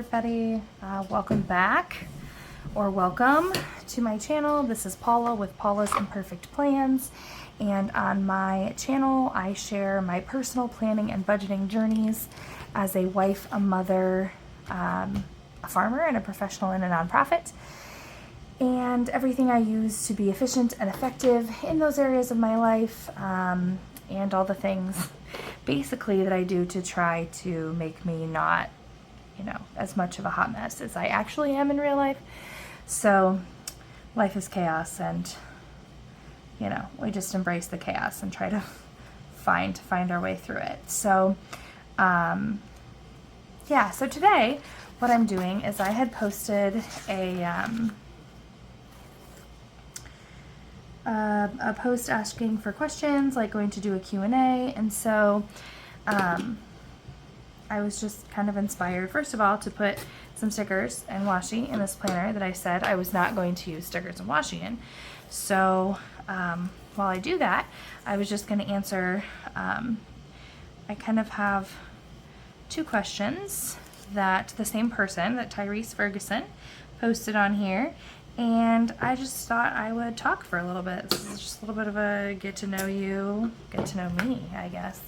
everybody. Welcome back, or welcome to my channel. This is Paula with Paula's Imperfect Plans, and on my channel I share my personal planning and budgeting journeys as a wife, a mother, a farmer, and a professional in a nonprofit, and everything I use to be efficient and effective in those areas of my life, and all the things basically that I do to try to make me not, as much of a hot mess as I actually am in real life. So life is chaos, and we just embrace the chaos and try to find our way through it. So so today what I'm doing is I had posted a post asking for questions, like going to do a Q&A, and so I was just kind of inspired, first of all, to put some stickers and washi in this planner that I said I was not going to use stickers and washi in. So while I do that, I was just going to answer, I kind of have two questions that the same person, that Tyrese Ferguson, posted on here, and I just thought I would talk for a little bit. This is just a little bit of a get to know you, get to know me, I guess,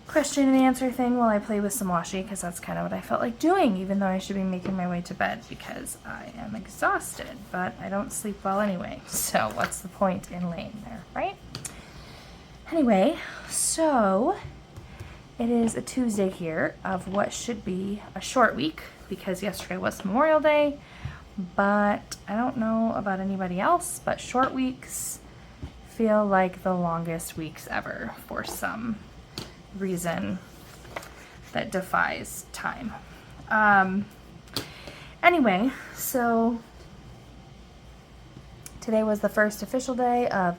question and answer thing while I play with some washi, because that's kind of what I felt like doing, even though I should be making my way to bed because I am exhausted, but I don't sleep well anyway, so what's the point in laying there, right? Anyway, so it is a Tuesday here of what should be a short week, because yesterday was Memorial Day, but I don't know about anybody else, but short weeks feel like the longest weeks ever for some reason that defies time. Anyway, so today was the first official day of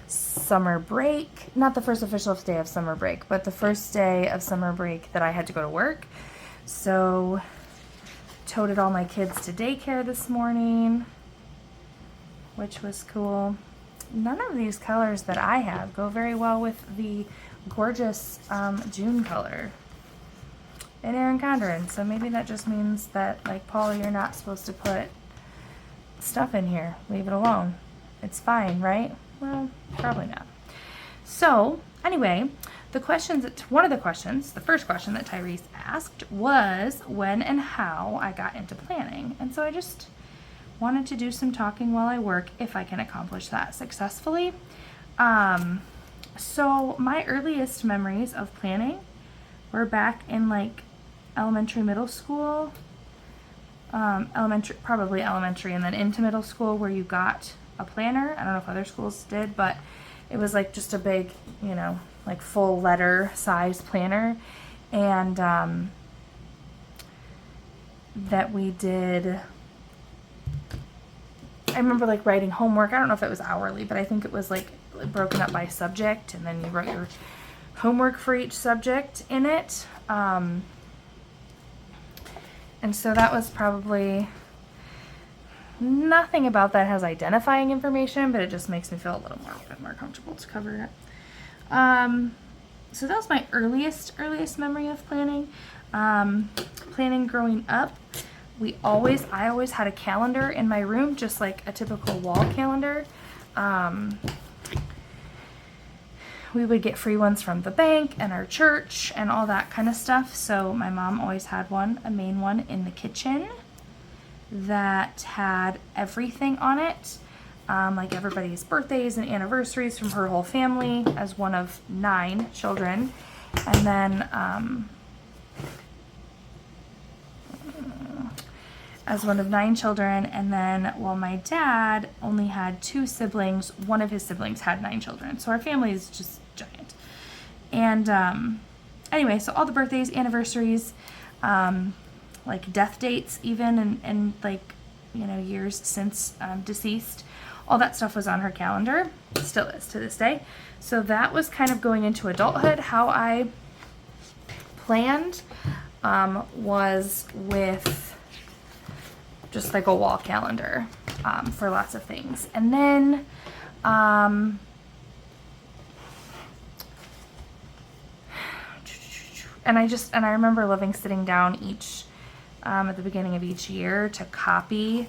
summer break. Not the first official day of summer break, but the first day of summer break that I had to go to work. So toted all my kids to daycare this morning, which was cool. None of these colors that I have go very well with the gorgeous June color in Erin Condren, so maybe that just means that, like, Paula, you're not supposed to put stuff in here. Leave it alone. It's fine, right? Well, probably not. So anyway, the first question that Tyrese asked was when and how I got into planning, and so I just wanted to do some talking while I work if I can accomplish that successfully. So my earliest memories of planning were back in like elementary, middle school, probably elementary, and then into middle school, where you got a planner. I don't know if other schools did, but it was like just a big, like full letter size planner, and that we did. I remember like writing homework. I don't know if it was hourly, but I think it was like broken up by subject, and then you wrote your homework for each subject in it. And so that was probably, nothing about that has identifying information, but it just makes me feel a bit more comfortable to cover it. So that was my earliest memory of planning. Planning growing up. I always had a calendar in my room, just like a typical wall calendar. We would get free ones from the bank and our church and all that kind of stuff. So my mom always had a main one in the kitchen that had everything on it, like everybody's birthdays and anniversaries from her whole family, as one of 9 children. And then while my dad only had 2 siblings, one of his siblings had 9 children. So our family is just giant. And anyway, so all the birthdays, anniversaries, like death dates even, and like, years since deceased, all that stuff was on her calendar, still is to this day. So that was kind of going into adulthood. How I planned was with just like a wall calendar for lots of things. And then and I remember loving sitting down each at the beginning of each year to copy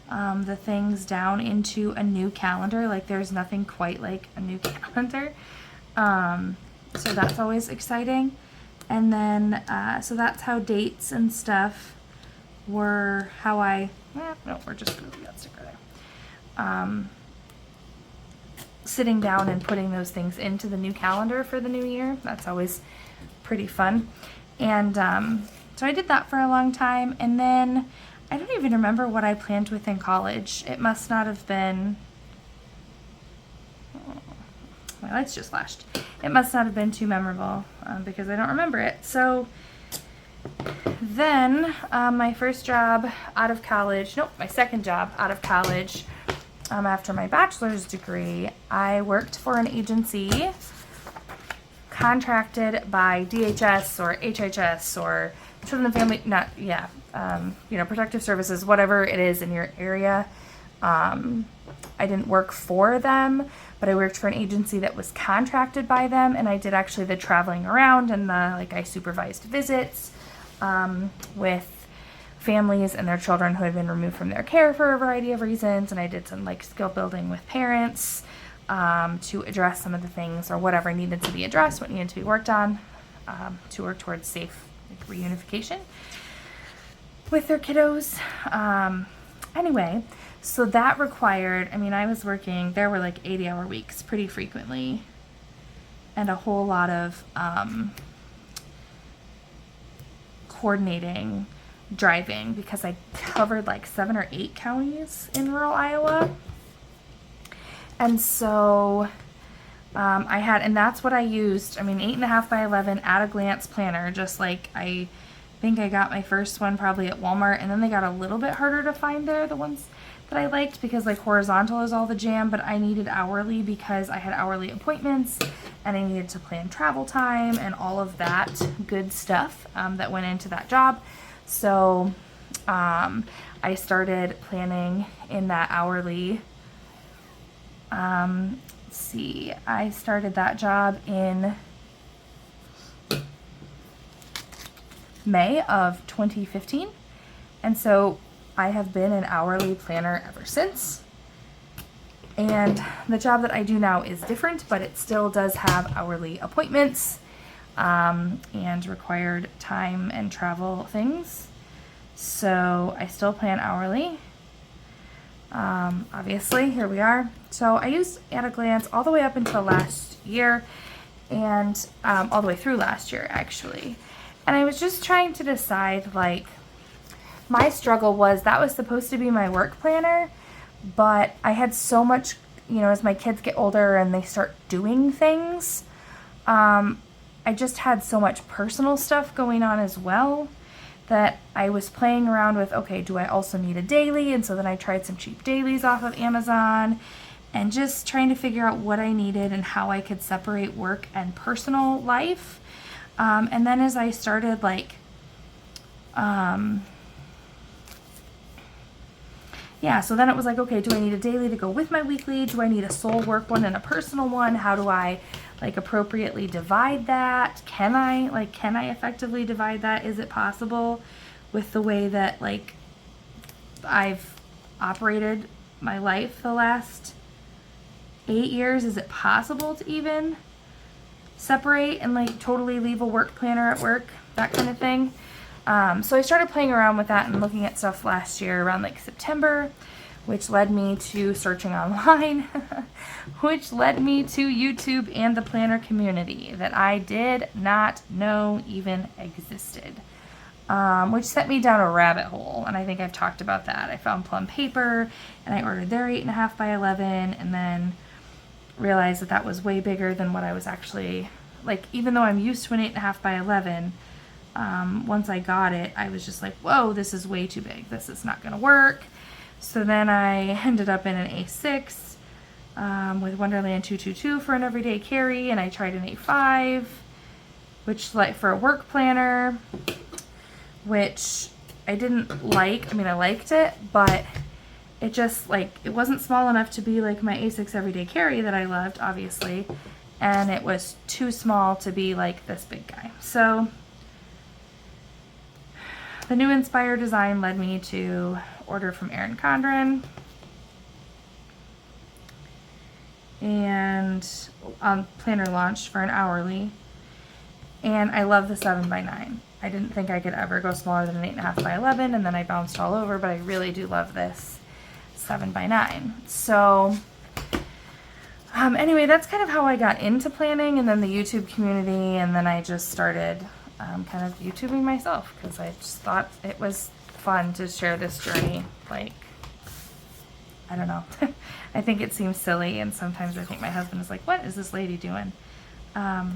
the things down into a new calendar. Like there's nothing quite like a new calendar. So that's always exciting. And then, so that's how dates and stuff were how no, we're just going to leave that sticker there. Sitting down and putting those things into the new calendar for the new year. That's always pretty fun. And so I did that for a long time. And then I don't even remember what I planned with in college. It must not have been, my lights just flashed. It must not have been too memorable because I don't remember it. So then my first job out of college, nope, my second job out of college after my bachelor's degree, I worked for an agency contracted by DHS or HHS or Children and Family, Protective Services, whatever it is in your area. I didn't work for them, but I worked for an agency that was contracted by them, and I did actually the traveling around and I supervised visits with families and their children who had been removed from their care for a variety of reasons, and I did some skill building with parents to address some of the things or whatever needed to be addressed, what needed to be worked on to work towards safe reunification with their kiddos. Anyway, so that required, I was working, there were 80-hour weeks pretty frequently, and a whole lot of coordinating, driving, because I covered 7 or 8 counties in rural Iowa. And so and that's what I used. 8.5 by 11 at a glance planner, just I think I got my first one probably at Walmart, and then they got a little bit harder to find there, the ones that I liked, because horizontal is all the jam, but I needed hourly because I had hourly appointments and I needed to plan travel time and all of that good stuff that went into that job. So I started planning in that hourly. I started that job in May of 2015, and so I have been an hourly planner ever since. And the job that I do now is different, but it still does have hourly appointments and required time and travel things. So I still plan hourly. Obviously, here we are. So I used at a glance all the way up until last year, and all the way through last year, actually. And I was just trying to decide, my struggle was that was supposed to be my work planner, but I had so much, as my kids get older and they start doing things, I just had so much personal stuff going on as well that I was playing around with, okay, do I also need a daily? And so then I tried some cheap dailies off of Amazon and just trying to figure out what I needed and how I could separate work and personal life. And then as I started so then it was okay, do I need a daily to go with my weekly? Do I need a sole work one and a personal one? How do I appropriately divide that? Can I effectively divide that? Is it possible with the way that I've operated my life the last 8 years? Is it possible to even separate and totally leave a work planner at work, that kind of thing? So I started playing around with that and looking at stuff last year around September, which led me to searching online, which led me to YouTube and the planner community that I did not know even existed, which set me down a rabbit hole. And I think I've talked about that. I found Plum Paper and I ordered their 8.5 by 11 and then realized that that was way bigger than what I was actually, even though I'm used to an 8.5 by 11, once I got it, I was just whoa, this is way too big. This is not going to work. So then I ended up in an A6 with Wonderland 222 for an everyday carry, and I tried an A5, which for a work planner, which I didn't like. I liked it, but it just it wasn't small enough to be my A6 everyday carry that I loved, obviously, and it was too small to be this big guy. So the new Inspire design led me to order from Erin Condren. And planner launched for an hourly. And I love the 7x9. I didn't think I could ever go smaller than an 8.5 by 11, and then I bounced all over, but I really do love this 7x9. So anyway, that's kind of how I got into planning, and then the YouTube community, and then I just started kind of YouTubing myself because I just thought it was fun to share this journey. Like, I don't know. I think it seems silly, and sometimes I think my husband is like, what is this lady doing? But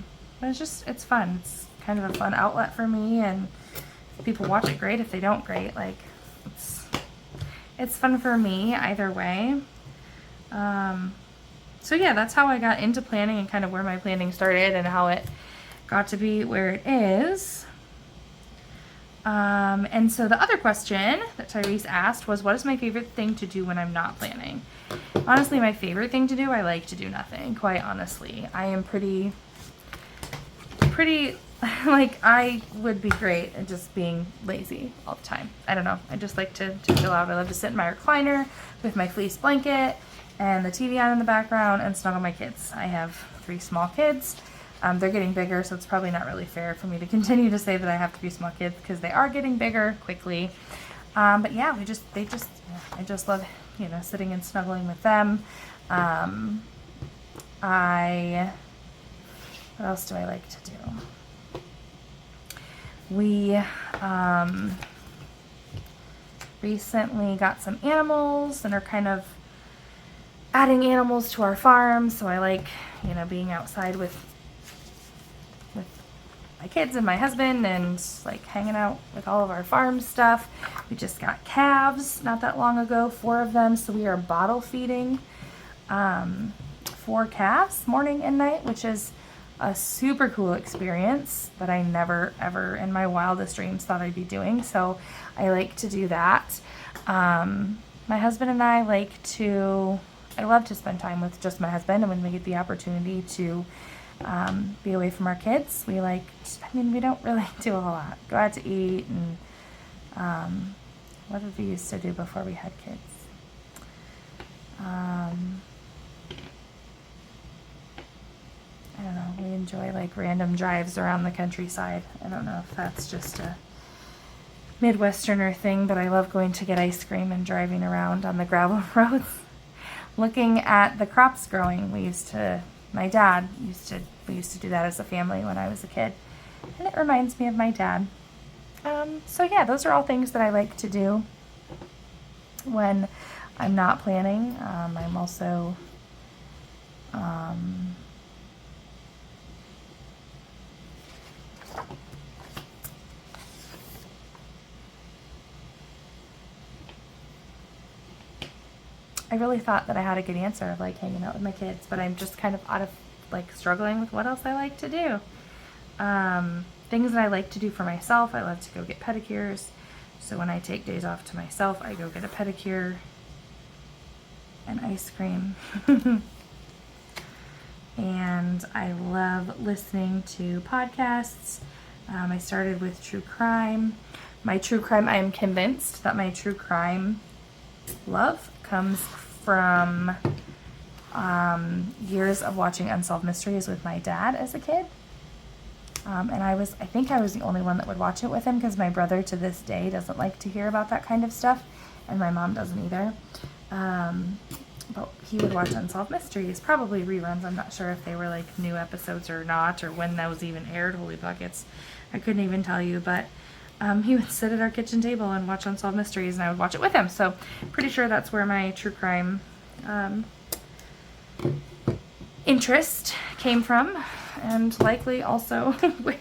it's fun. It's kind of a fun outlet for me, and if people watch it, great. If they don't, great. Like, it's fun for me either way. So yeah, that's how I got into planning and kind of where my planning started and how it got to be where it is. And so the other question that Tyrese asked was, what is my favorite thing to do when I'm not planning? Honestly, my favorite thing to do, I like to do nothing, quite honestly. I am pretty, like, I would be great at just being lazy all the time. I don't know. I just like to chill out. I love to sit in my recliner with my fleece blanket and the TV on in the background and snuggle my kids. I have 3 small kids. They're getting bigger, so it's probably not really fair for me to continue to say that I have 3 small kids because they are getting bigger quickly. But yeah, I just love, sitting and snuggling with them. What else do I like to do? We recently got some animals and are kind of adding animals to our farm, so I like, being outside with my kids and my husband and like hanging out with all of our farm stuff. We just got calves not that long ago, 4 of them, so we are bottle feeding 4 calves morning and night, which is a super cool experience that I never ever in my wildest dreams thought I'd be doing. So I like to do that. My husband and I I love to spend time with just my husband, and when we get the opportunity to be away from our kids, we don't really do a whole lot. Go out to eat, and what did we used to do before we had kids? I don't know, we enjoy like random drives around the countryside. I don't know if that's just a Midwesterner thing, but I love going to get ice cream and driving around on the gravel roads, looking at the crops growing. We used to do that as a family when I was a kid, and it reminds me of my dad. So yeah, those are all things that I like to do when I'm not planning. I'm also I really thought that I had a good answer of like hanging out with my kids, but I'm just kind of out of like struggling with what else I like to do. Things that I like to do for myself, I love to go get pedicures. So when I take days off to myself, I go get a pedicure and ice cream. And I love listening to podcasts. I started with true crime. I am convinced that my true crime love comes from years of watching Unsolved Mysteries with my dad as a kid. And I think I was the only one that would watch it with him because my brother to this day doesn't like to hear about that kind of stuff, and my mom doesn't either. But he would watch Unsolved Mysteries, probably reruns. I'm not sure if they were like new episodes or not, or when those even aired. Holy buckets, I couldn't even tell you. But he would sit at our kitchen table and watch Unsolved Mysteries, and I would watch it with him. So pretty sure that's where my true crime interest came from, and likely also where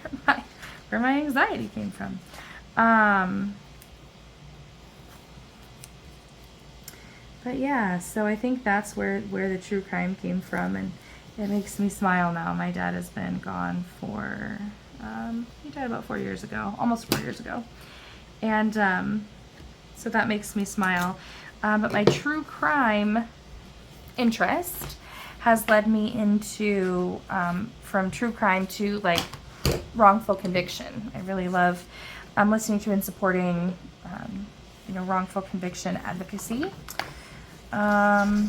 my anxiety came from. But yeah, so I think that's where the true crime came from, and it makes me smile now. My dad has been gone for he died about 4 years ago, almost 4 years ago, and so that makes me smile. But my true crime interest has led me into from true crime to like wrongful conviction. I really love I'm listening to and supporting, wrongful conviction advocacy. I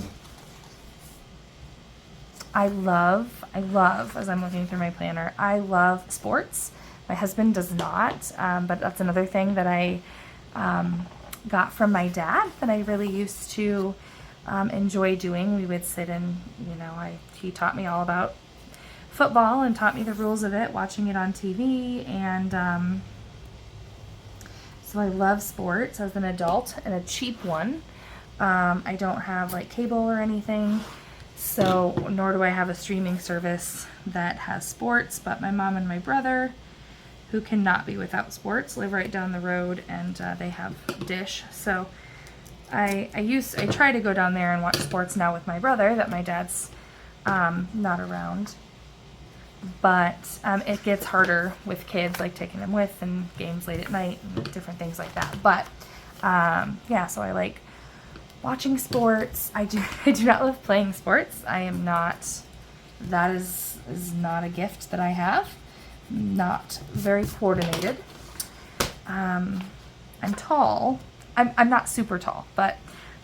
love, as I'm looking through my planner, I love sports. My husband does not, but that's another thing that I got from my dad that I really used to enjoy doing. We would sit and, he taught me all about football and taught me the rules of it, watching it on TV. And so I love sports as an adult, and a cheap one. I don't have like cable or anything, so nor do I have a streaming service that has sports, but my mom and my brother, who cannot be without sports, live right down the road, and they have Dish. So I try to go down there and watch sports now with my brother that my dad's not around. But it gets harder with kids, like taking them with and games late at night and different things like that. But so I like watching sports. I do not love playing sports. I am not, that is not a gift that I have. Not very coordinated. I'm tall. I'm not super tall, but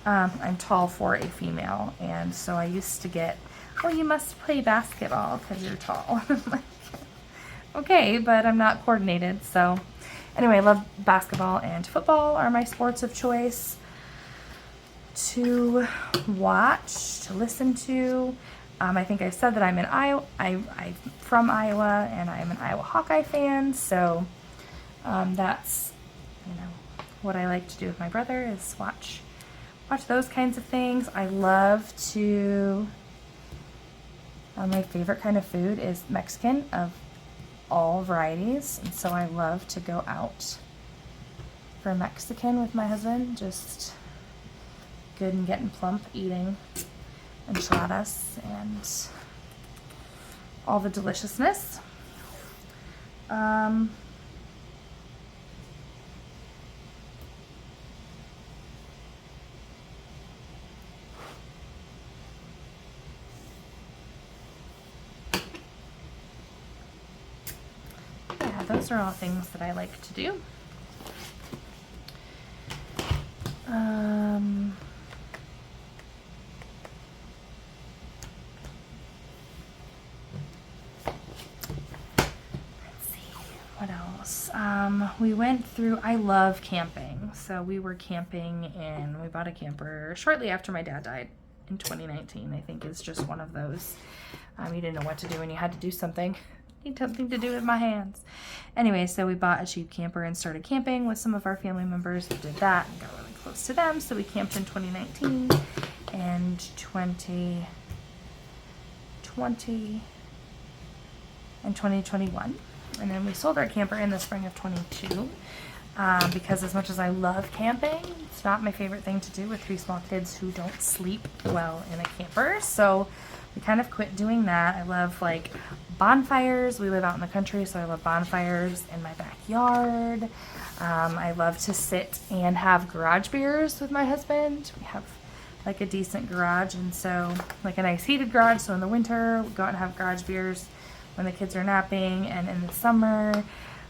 I'm tall for a female, and so I used to get, well, you must play basketball because you're tall. I'm like, okay, but I'm not coordinated. So anyway, I love basketball and football are my sports of choice to watch, to listen to. I think I said that I'm in Iowa. I'm from Iowa, and I'm an Iowa Hawkeye fan. So that's what I like to do with my brother is watch those kinds of things. I love to. My favorite kind of food is Mexican of all varieties, and so I love to go out for Mexican with my husband. Just good and getting plump, eating enchiladas and all the deliciousness. Those are all things that I like to do. What else? We went through, I love camping. So we were camping and we bought a camper shortly after my dad died in 2019. I think is just one of those. You didn't know what to do when you had to do something. Need something to do with my hands. Anyway, so we bought a cheap camper and started camping with some of our family members. We did that and got really close to them. So we camped in 2019 and 2020 and 2021. And then we sold our camper in the spring of 22 because as much as I love camping, it's not my favorite thing to do with 3 small kids who don't sleep well in a camper. So we kind of quit doing that. I love like bonfires. We live out in the country, so I love bonfires in my backyard. I love to sit and have garage beers with my husband. We have like a decent garage, and so like a nice heated garage. So in the winter, we go out and have garage beers when the kids are napping, and in the summer,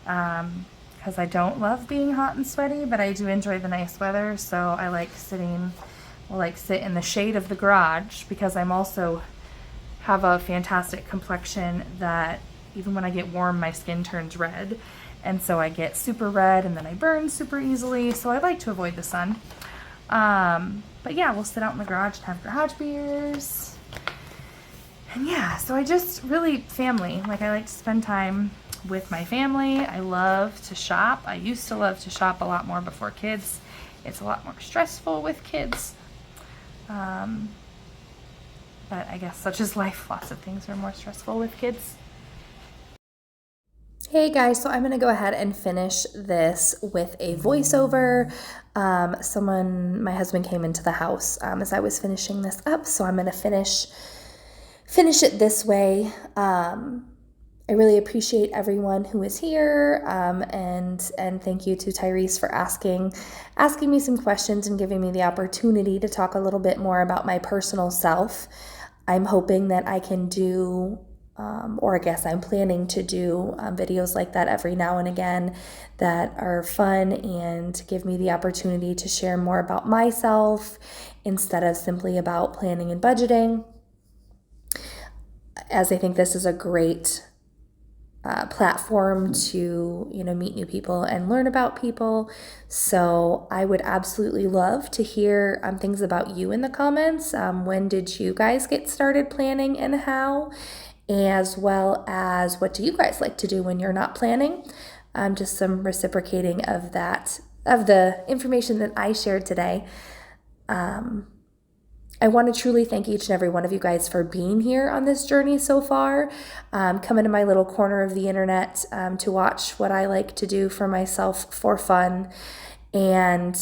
because I don't love being hot and sweaty, but I do enjoy the nice weather. So I like sit in the shade of the garage because I'm also have a fantastic complexion that even when I get warm, my skin turns red. And so I get super red and then I burn super easily. So I like to avoid the sun. But yeah, we'll sit out in the garage and have garage beers. And yeah, so I just really family. Like I like to spend time with my family. I love to shop. I used to love to shop a lot more before kids. It's a lot more stressful with kids. But I guess such is life. Lots of things are more stressful with kids. Hey guys, so I'm going to go ahead and finish this with a voiceover. My husband came into the house as I was finishing this up, so I'm going to finish it this way. I really appreciate everyone who is here, and thank you to Tyrese for asking me some questions and giving me the opportunity to talk a little bit more about my personal self. I'm hoping that I can do or I guess I'm planning to do videos like that every now and again that are fun and give me the opportunity to share more about myself instead of simply about planning and budgeting, as I think this is a great platform to meet new people and learn about people. So I would absolutely love to hear things about you in the comments. When did you guys get started planning and how? As well as what do you guys like to do when you're not planning? Just some reciprocating of that, of the information that I shared today. I want to truly thank each and every one of you guys for being here on this journey so far, coming to my little corner of the internet to watch what I like to do for myself for fun. And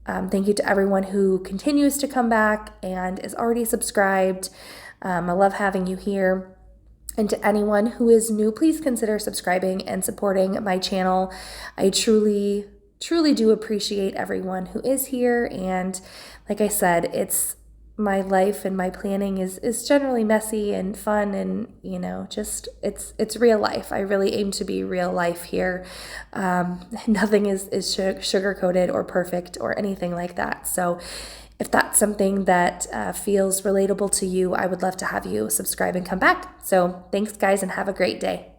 thank you to everyone who continues to come back and is already subscribed. I love having you here. And to anyone who is new, please consider subscribing and supporting my channel. I truly do appreciate everyone who is here. And like I said, it's my life and my planning is generally messy and fun, and just it's real life. I really aim to be real life here. Nothing is sugar coated or perfect or anything like that. So if that's something that feels relatable to you, I would love to have you subscribe and come back. So thanks guys, and have a great day.